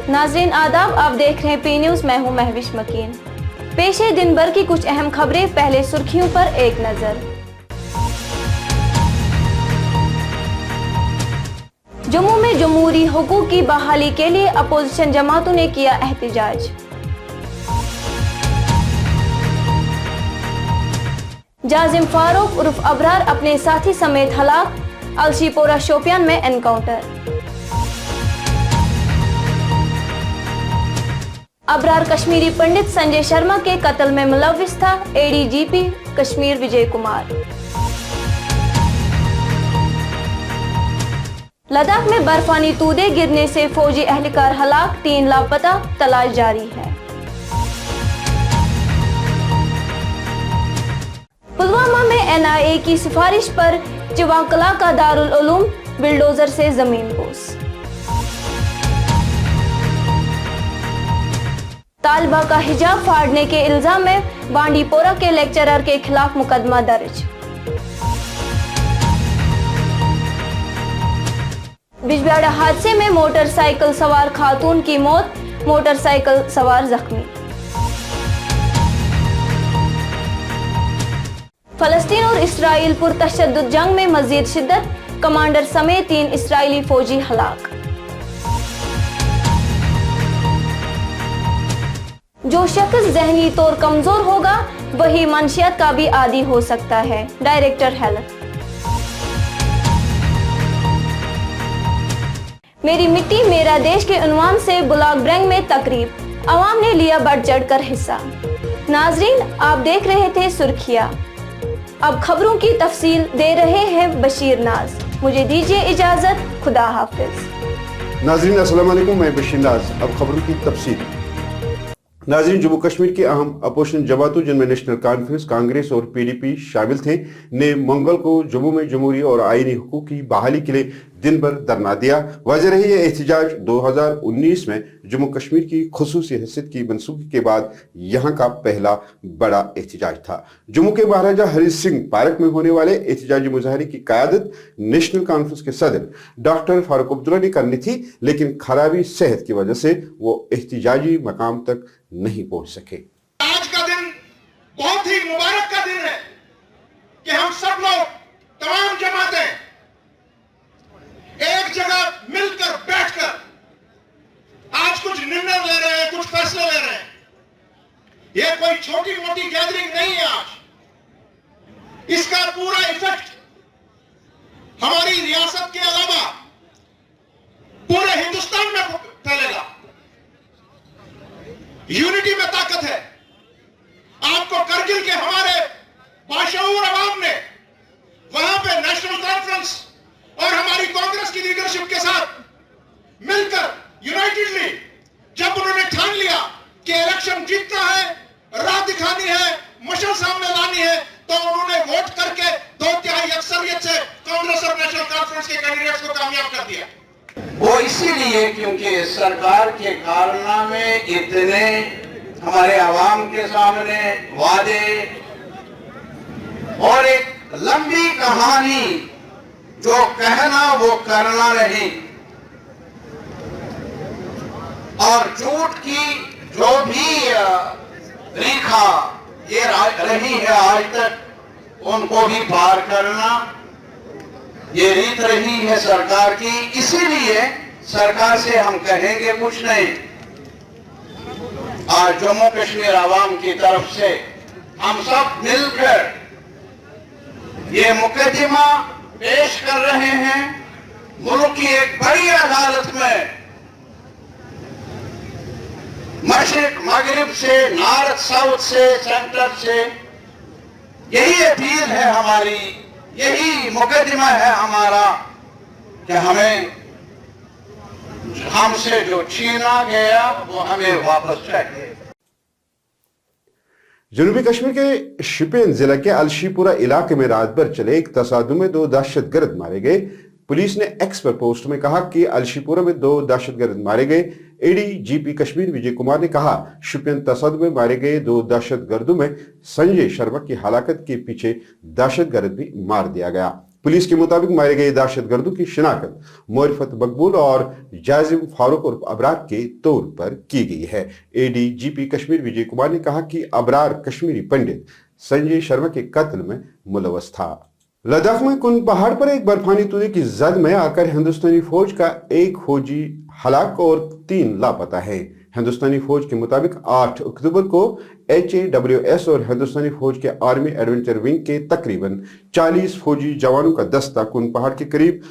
नाज़रीन आदाब, आप देख रहे हैं पी न्यूज़, मैं हूं महविश मकीन। पेश है दिन भर की कुछ अहम खबरें। पहले सुर्खियों पर एक नजर। जम्मू में जमहूरी हुकूक की बहाली के लिए अपोजिशन जमातों ने किया एहतजाज। जाजिम फारूक उर्फ अबरार अपने साथी समेत हलाक, अलशीपोरा शोपियान में एनकाउंटर। अबरार कश्मीरी पंडित संजय शर्मा के कत्ल में मुलव्विस था, एडीजीपी कश्मीर विजय कुमार। लद्दाख में बर्फानी तूदे गिरने से फौजी एहलकार हलाक, 3 लापता, तलाश जारी है। पुलवामा में एनआईए की सिफारिश पर चिवाकला का दारुल उलूम बिल्डोजर से जमीन बोस। तालिबा का हिजाब फाड़ने के इल्जाम में बांडीपोरा के लेक्चरर के खिलाफ मुकदमा दर्ज। बिजबिहाड़ा हादसे में मोटरसाइकिल सवार खातून की मौत, मोटरसाइकिल सवार जख्मी। फलस्तीन और इसराइल पुरतशद्दुद जंग में मजीद शिद्दत, कमांडर समेत 3 इसराइली फौजी हलाक। जो शख्स ज़हनी तौर कमजोर होगा वही मनशियत का भी आदी हो सकता है, डायरेक्टर हेल्थ। मेरी मिट्टी मेरा देश के उन्वान से ब्लॉक ब्रैंग में तकरीब, अवाम ने लिया बढ़ चढ़ कर हिस्सा। नाजरीन आप देख रहे थे सुर्खियां, अब खबरों की तफसील दे रहे हैं बशीर नाज। मुझे दीजिए इजाजत, खुदा हाफिज। नाजरीन अस्सलाम वालेकुम, मैं बशीर नाज। अब खबरों की तफसील। नाजरीन जम्मू कश्मीर की अहम अपोजिशन जमातों जिनमें नेशनल कॉन्फ्रेंस, कांग्रेस और पीडीपी शामिल थे, ने मंगल को जम्मू में जमहूरी और आईनी हुकूक की बहाली के लिए दिन भर धरना दिया। वजह रही ये एहतजाज 2019 में जम्मू कश्मीर की खुसूसी हैसियत की मनसूखी के बाद यहाँ का पहला बड़ा एहतजाज था। जम्मू के महाराजा हरि सिंह पार्क में होने वाले एहतजाजी मुजाहरे की क़यादत नेशनल कॉन्फ्रेंस के सदर डॉक्टर फारूक अब्दुल्ला ने करनी थी, लेकिन खराबी सेहत की वजह से वो एहतजाजी मकाम तक नहीं पहुंच सके। आज का दिन बहुत ही मुबारक का दिन है कि हम सब लोग, तमाम जमातें एक जगह मिलकर बैठकर आज कुछ निर्णय ले रहे हैं, कुछ फैसले ले रहे हैं। यह कोई छोटी मोटी गैदरिंग नहीं है। आज इसका पूरा इफेक्ट हमारी रियासत के अलावा पूरे हिंदुस्तान में फैलेगा। यूनिटी में ताकत है। आपको करगिल के हमारे बाशऊर अवाम ने वहां पे नेशनल कॉन्फ्रेंस और हमारी कांग्रेस की लीडरशिप के साथ मिलकर यूनाइटेडली जब उन्होंने ठान लिया कि इलेक्शन जीतना है, राह दिखानी है, मशल सामने लानी है, तो उन्होंने वोट करके 2/3 अक्सरियत से कांग्रेस और नेशनल कॉन्फ्रेंस के कैंडिडेट्स को कामयाब कर दिया। वो इसीलिए क्योंकि सरकार के कारनामे इतने हमारे आवाम के सामने वादे और एक लंबी कहानी, जो कहना वो करना नहीं, और झूठ की जो भी रेखा ये रही है आज तक, उनको भी पार करना ये रीत रही है सरकार की। इसीलिए सरकार से हम कहेंगे कुछ नहीं। आज जम्मू कश्मीर आवाम की तरफ से हम सब मिलकर ये मुकदमा पेश कर रहे हैं मुल्क की एक बड़ी अदालत में, मशरिक मगरिब से, नॉर्थ साउथ से, सेंटर से। यही अपील है हमारी, यही मुकदमा है हमारा कि हमसे जो छीना गया वो हमें वापस चाहिए। जनूबी कश्मीर के शिपियन जिला के अलशीपुरा इलाके में रात भर चले एक तसादुम में 2 दहशतगर्द मारे गए। पुलिस ने एक्स पर पोस्ट में कहा कि अलशीपुरा में 2 दहशतगर्द मारे गए। एडीजीपी कश्मीर विजय कुमार ने कहा, शुपियन तसादुम में मारे गए 2 दहशतगर्दों में संजय शर्मा की हलाकत के पीछे दहशतगर्द भी मार दिया गया। पुलिस के मुताबिक मारे गए दहशतगर्दों की शिनाख्त मोरफत मकबूल और जाजिम फारूक और अबरार के तौर पर की गई है। एडीजीपी कश्मीर विजय कुमार ने कहा कि अबरार कश्मीरी पंडित संजय शर्मा के कत्ल में मुलव्वस था। लद्दाख में कुन पहाड़ पर एक बर्फानी तूदे की जद में आकर हिंदुस्तानी फौज का एक फौजी हलाक और 3 लापता है। हिंदुस्तानी फौज के मुताबिक 8 अक्टूबर को HAWS और हिंदुस्तानी फौज के आर्मी एडवेंचर विंग के तकरीबन 40 फौजी जवानों का दस्ता कुन पहाड़ के करीब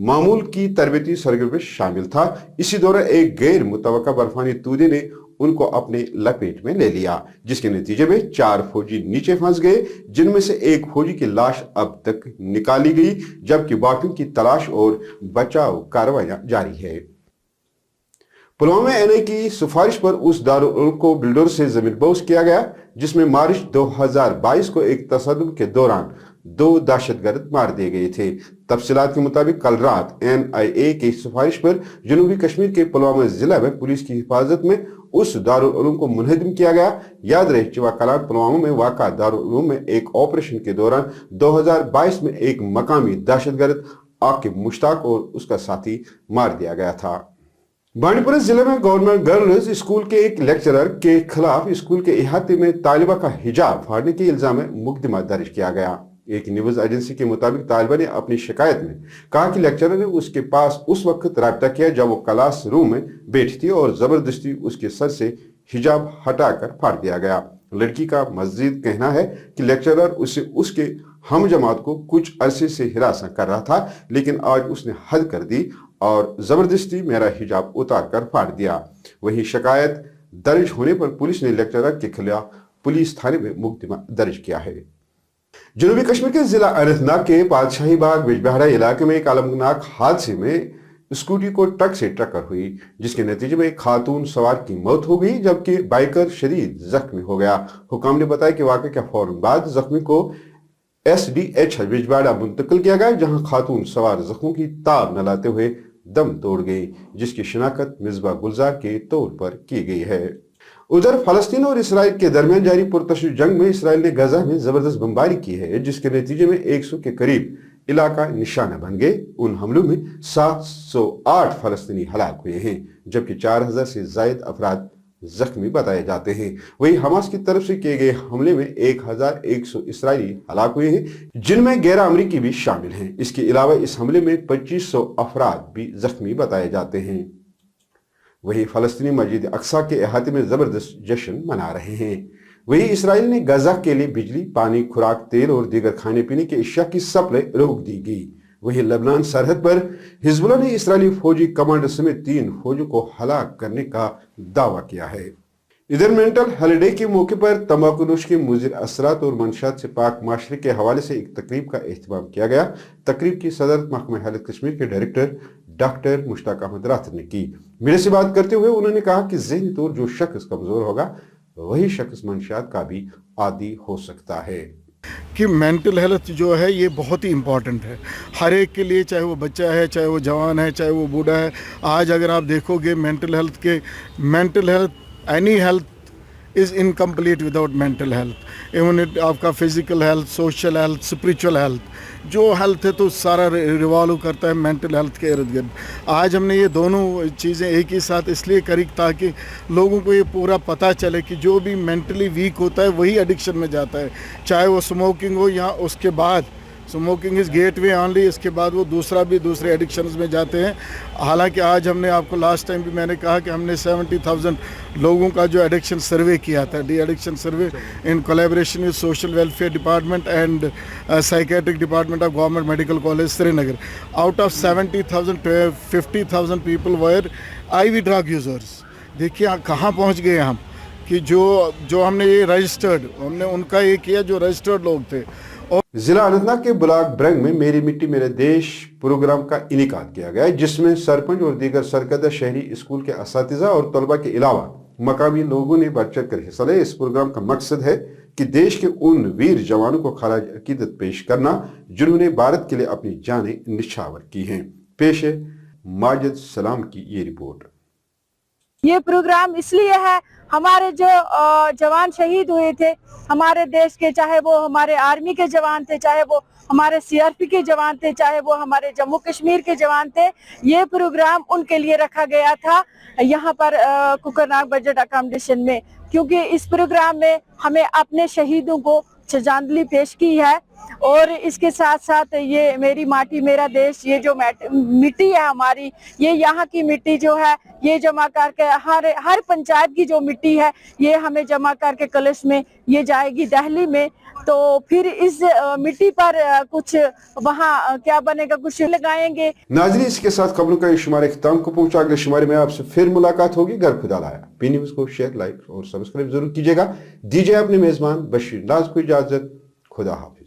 मामूल की तरबती सरगर्मी में शामिल था। इसी दौरान एक गैर मुतवक्का बर्फानी तूदे ने उनको अपने लपेट में ले लिया, जिसके नतीजे में 4 फौजी नीचे फंस गए, जिनमें से एक फौजी की लाश अब तक निकाली गई, जबकि बाकियों की तलाश और बचाव कार्रवाइयां जारी है। पुलवामा में एनआई की सिफारिश पर उस दारुल उलूम को बिल्डोर से जमीनबोस किया गया, जिसमें मार्च 2022 को एक तसद्दुम के दौरान 2 दहशतगर्द मार दिए गए थे। तफसीलात के मुताबिक कल रात NIA की सिफारिश पर जनूबी कश्मीर के पुलवामा जिला में पुलिस की हिफाजत में उस दारुल उलूम को मुनहदम किया गया। याद रहे चिवाकलान पुलवामा में वाक़ा दारुल उलूम में एक ऑपरेशन के दौरान 2022 में एक मकामी दहशतगर्द आकिब मुश्ताक और उसका साथी मार दिया गया था। बांडीपुरा जिले में गवर्नमेंट गर्ल्स स्कूल के एक लेक्चरर के खिलाफ स्कूल के इहाते में तालिबा का हिजाब फाड़ने के इल्जाम में मुकदमा दर्ज किया गया। एक न्यूज एजेंसी के मुताबिक तालिबा ने अपनी शिकायत में कहा कि लेक्चरर ने उसके पास उस वक्त राब्ता किया जब वो क्लास रूम में बैठी थी और जबरदस्ती उसके सर से हिजाब हटाकर फाड़ दिया गया। लड़की का मजीद कहना है कि लेक्चरर उसे उसके हम जमात को कुछ अरसे से हिरासत कर रहा था, लेकिन आज उसने हद कर दी और जबरदस्ती मेरा हिजाब उतार कर फाड़ दिया। वहीं शिकायत दर्ज होने पर पुलिस ने लेक्चरर के खिलाफ पुलिस थाने में मुकदमा दर्ज किया है। जनूबी कश्मीर के जिला अनंतनाग के बादशाही बाग बिजबेहरा इलाके में एक अलमनाक हादसे में स्कूटी को ट्रक से टक्कर हुई, जिसके नतीजे में एक खातून सवार की मौत हो गई, जबकि बाइकर शदीद जख्मी हो गया। हुकाम ने बताया कि वाक़े के फौरन बाद जख्मी को SDH बिजबेहरा मुंतकिल किया गया, जहां खातून सवार जख्मों की ताब न लाते हुए दम तोड़ गई, जिसकी शिनाख्त मिसबा गुलजार के तौर पर की गई है। उधर फलस्तीन और इसराइल के दरमियान जारी पुरतशद्दुद जंग में इसराइल ने गजा में जबरदस्त बमबारी की है, जिसके नतीजे में 100 के करीब इलाका निशाना बन गए। उन हमलों में 708 फलस्तीनी हलाक हुए हैं, जबकि 4000 से ज्यादा अफराद जख्मी बताए जाते हैं। वहीं हमास की तरफ से किए गए हमले में 1100 इसराइली हलाक हुए हैं, जिनमें गैर अमरीकी भी शामिल हैं। इसके अलावा इस हमले में 2500 अफराद भी जख्मी बताए जाते हैं। वहीं फलस्तीनी मस्जिद अक्सा के अहाते में जबरदस्त जश्न मना रहे हैं। वहीं इसराइल ने गजा के लिए बिजली, पानी, खुराक, तेल और दीगर खाने पीने के अशिया की सप्लाई रोक दी गई। वहीं लेबनान सरहद पर हिजबुल्लाह ने इसराइली फौजी कमांडर समेत 3 फौजियों को हलाक करने का दावा किया है। इधर मेंटल हॉलीडे के मौके पर तंबाकूनोश के मुज़िर असरात और मंशात से पाक माशरे के हवाले से एक तकरीब का एहतमाम किया गया। तकरीब की सदरत महकमा हेल्थ कश्मीर के डायरेक्टर डॉक्टर मुश्ताक अहमद राथर ने की। मेरे से बात करते हुए उन्होंने कहा कि ज़हनी तौर जो शख्स कमजोर होगा वही शख्स मंशात का भी आदी हो सकता है। कि मेंटल हेल्थ जो है ये बहुत ही इम्पॉर्टेंट है हर एक के लिए, चाहे वो बच्चा है, चाहे वो जवान है, चाहे वो बूढ़ा है। आज अगर आप देखोगे mental health any health is incomplete without mental health. Even आपका physical health, social health, spiritual health, जो हेल्थ है तो सारा रिवॉल्व करता है मेंटल हेल्थ के इर्द गिर्द। आज हमने ये दोनों चीज़ें एक ही साथ इसलिए करी ताकि लोगों को ये पूरा पता चले कि जो भी मेंटली वीक होता है वही एडिक्शन में जाता है, चाहे वो स्मोकिंग हो या उसके बाद स्मोकिंग इज़ गेटवे ऑनली, इसके बाद वो दूसरे एडिक्शंस में जाते हैं। हालांकि आज हमने आपको लास्ट टाइम भी मैंने कहा कि हमने 70,000 लोगों का जो एडिक्शन सर्वे किया था, de addiction survey in collaboration with social welfare department and psychiatric department of government medical college Srinagar. Out of 70,000 50,000 people were IV drug users. देखिए कहाँ पहुँच गए हम कि जो हमने ये रजिस्टर्ड, हमने उनका ये किया जो रजिस्टर्ड लोग थे। जिला अनंतनाग के ब्लॉक ब्रंग में मेरी मिट्टी मेरे देश प्रोग्राम का इनेकाद किया गया, जिसमें सरपंच और दीगर सरकर्दा शहरी स्कूल के असातिज़ा और तलबा के अलावा मकामी लोगों ने बढ़ चढ़ कर हिस्सा लिया। इस प्रोग्राम का मकसद है कि देश के उन वीर जवानों को खराज अकीदत पेश करना जिन्होंने भारत के लिए अपनी जानें निछावर की हैं। पेश है माजिद सलाम की ये रिपोर्ट। ये प्रोग्राम इसलिए है, हमारे जो जवान शहीद हुए थे हमारे देश के, चाहे वो हमारे आर्मी के जवान थे, चाहे वो हमारे सीआरपी के जवान थे, चाहे वो हमारे जम्मू कश्मीर के जवान थे, ये प्रोग्राम उनके लिए रखा गया था यहाँ पर कुकरनाग बजट अकोमोडेशन में, क्योंकि इस प्रोग्राम में हमें अपने शहीदों को श्रद्धांजलि पेश की है। और इसके साथ साथ ये मेरी माटी मेरा देश, ये जो मिट्टी है हमारी, ये यहाँ की मिट्टी जो है ये जमा करके हर पंचायत की जो मिट्टी है ये हमें जमा करके कलश में ये जाएगी दिल्ली में। तो फिर इस मिट्टी पर कुछ वहाँ क्या बनेगा, कुछ लगाएंगे। नाज़रीन, इसके साथ खबरों का ये शुमारे इख्तिताम को पहुंचा। अगले शुमारे में आपसे फिर मुलाकात होगी। घर खुदा लाया। पी न्यूज़ को शेयर, लाइक और सब्सक्राइब जरूर कीजिएगा। दीजिए अपने मेजबान बशीर नाज को इजाजत। खुदा हाफिज़।